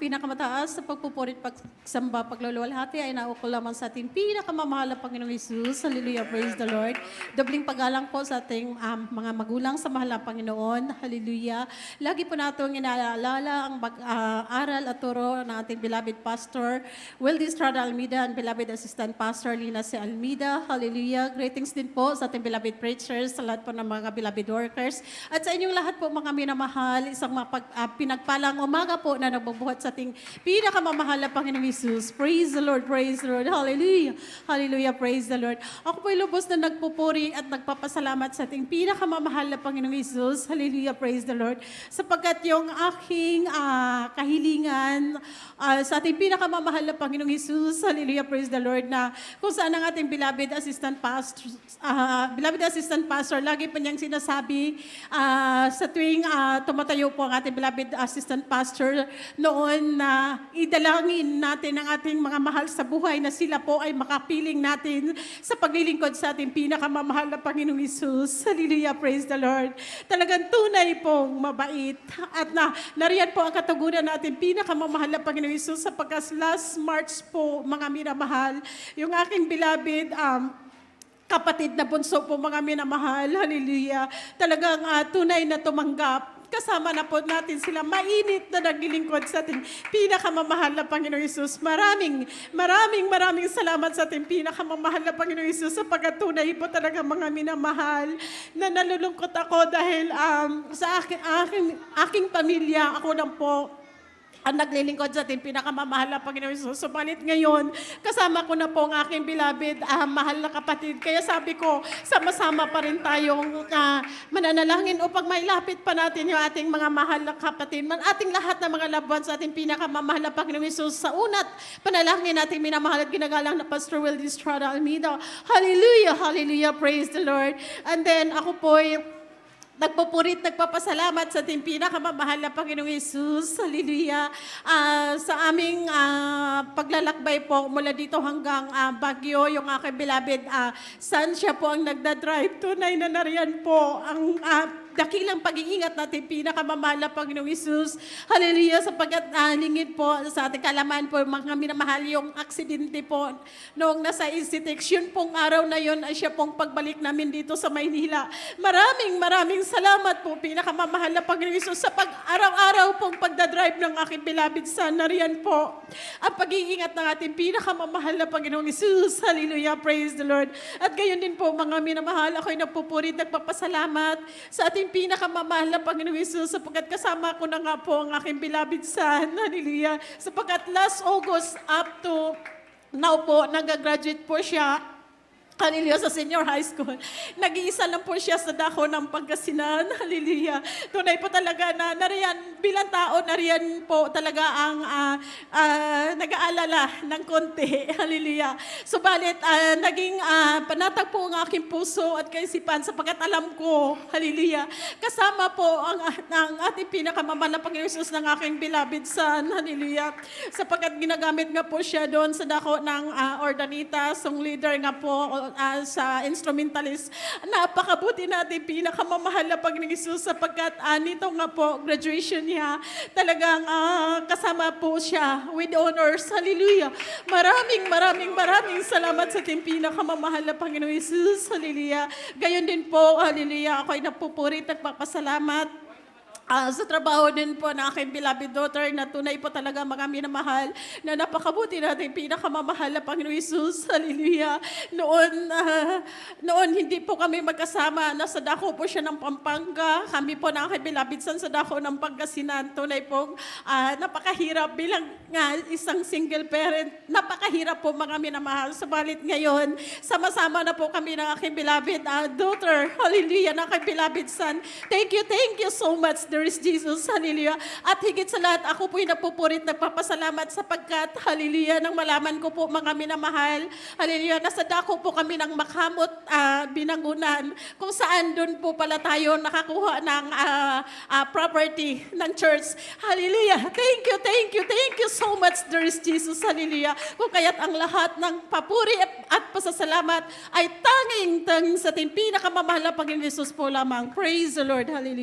pinakamataas sa pagpupurit, pagsamba, pagluluwalhati ay nauko lamang sa ating pinakamamahal na Panginoong Hesus. Hallelujah, praise the Lord. Dobling paggalang po sa ating mga magulang sa mahal na Panginoon. Hallelujah. Lagi po natong inaalala ang aral at turo ng ating beloved pastor, Wildy Estrada Almeida, and beloved assistant pastor, Lina C. Almeida. Hallelujah. Greetings din po sa ating beloved preachers, sa lahat po ng mga beloved workers, at sa inyong lahat po mga minamahal, isang pinagpalang umaga po na nagbubuhat sa ating pinakamamahal na Panginoong Hesus. Praise the Lord, praise the Lord. Hallelujah. Hallelujah, praise the Lord. Ako po'y lubos na nagpupuri at nagpapasalamat sa ating pinakamamahal na Panginoong Hesus. Hallelujah, praise the Lord. Sapagkat yung aking kahilingan sa ating pinakamamahal na Panginoong Hesus, hallelujah, praise the Lord, na kung saan ang ating beloved assistant pastor, lagi pa niyang sinasabi sa tuwing tumatayo po ang ating beloved assistant pastor noon na idalangin natin ang ating mga mahal sa buhay na sila po ay makapiling natin sa paglilingkod sa ating pinakamamahal na Panginoong Hesus. Hallelujah, praise the Lord. Talagang tunay pong mabait. At nariyan po ang katugunan natin pinakamamahal na Panginoong Hesus sapagkat last March po, mga minamahal, yung aking beloved kapatid na bunso po, mga minamahal, hallelujah, talagang tunay na tumanggap. Kasama na po natin sila, mainit na naglilingkod sa ating pinakamamahal na Panginoong Hesus. Maraming salamat sa ating pinakamamahal na Panginoong Hesus sapagkat tunay po talaga, mga minamahal, na nalulungkot ako dahil sa aking pamilya, ako lang po ang naglilingkod sa ating pinakamamahal na Panginoong Hesus. Subalit ngayon, kasama ko na po ang aking beloved, mahal na kapatid. Kaya sabi ko, sama-sama pa rin tayong mananalangin upang mailapit pa natin yung ating mga mahal na kapatid, ating lahat ng mga labuan sa ating pinakamamahal na Panginoong Hesus. Sa unat, panalangin natin minamahal at ginagalang na Pastor Wildy Estrada Almeida. Hallelujah, hallelujah, praise the Lord. And then ako po'y nagpupurit, nagpapasalamat sa ating pinakamamahal na Panginoong Hesus. Hallelujah. Sa aming paglalakbay po mula dito hanggang Baguio, yung aking beloved son, siya po ang nagdadrive. Tunay na nariyan po ang dakilang pag-iingat natin pinakamamahal na Panginoong Hesus. Hallelujah, sapagkat lingid po sa ating kalaman po, mga minamahal, yung aksidente po noong nasa Incitex, yun pong araw na yun ay siya pong pagbalik namin dito sa Maynila. Maraming salamat po pinakamamahal na Panginoong Hesus sa pag-araw-araw pong pagdadrive ng aking beloved son. Nariyan po ang pag-iingat ng ating pinakamamahal na Panginoong Hesus. Hallelujah, praise the Lord. At gayon din po, mga minamahal, ako'y nagpupurit, nagpapasalamat sa ating pinakamamahal na Panginoong Hesus sapagkat kasama ko na nga po ang aking beloved son. Hallelujah. Sapagkat last August up to now po, nag-graduate po siya. Hallelujah, sa senior high school. Nag-iisa lang po siya sa dako ng Pangasinan. Hallelujah. Tunay po talaga na nariyan, bilang tao, nariyan po talaga ang nag-aalala ng konti. Hallelujah. Subalit, naging panatag po ang aking puso at kaisipan sapagkat alam ko, hallelujah, kasama po ang ating pinakamamahal na Panginoong Hesus ng aking beloved son. Hallelujah. Sapagkat ginagamit nga po siya doon sa dako ng Ordanita, song leader nga po, sa instrumentalist. Napakabuti natin pinakamamahal na Panginoong Hesus sapagkat nito nga po, graduation niya, talagang kasama po siya with honors. Hallelujah. Maraming salamat sa ating pinakamamahal na Panginoong Hesus. Hallelujah. Gayon din po, hallelujah, ako'y napupurit, nagpapasalamat sa trabaho din po ng aking beloved daughter na tunay po talaga, mga minamahal, na napakabuti natin pinakamamahal na Panginoong Hesus. Hallelujah. Noon hindi po kami magkasama. Nasa dako po siya ng Pampanga. Kami po ng aking beloved son sa dako ng Pangasinan. Tunay po napakahirap bilang isang single parent. Napakahirap po, mga minamahal. Subalit ngayon, sama-sama na po kami ng aking beloved daughter. Hallelujah, ng aking beloved son. Thank you so much. There is Jesus, hallelujah. At higit sa lahat, ako po'y napupurit, nagpapasalamat sapagkat, hallelujah, nang malaman ko po, mga minamahal, hallelujah, nasa dako po kami ng Makamot, Binangunan, kung saan doon po pala tayo nakakuha ng property ng church. Hallelujah. Thank you so much. There is Jesus, hallelujah. Kung kaya't ang lahat ng papuri at pasasalamat ay tanging sa ating pinakamamahal na Panginoon Hesus po lamang. Praise the Lord, hallelujah.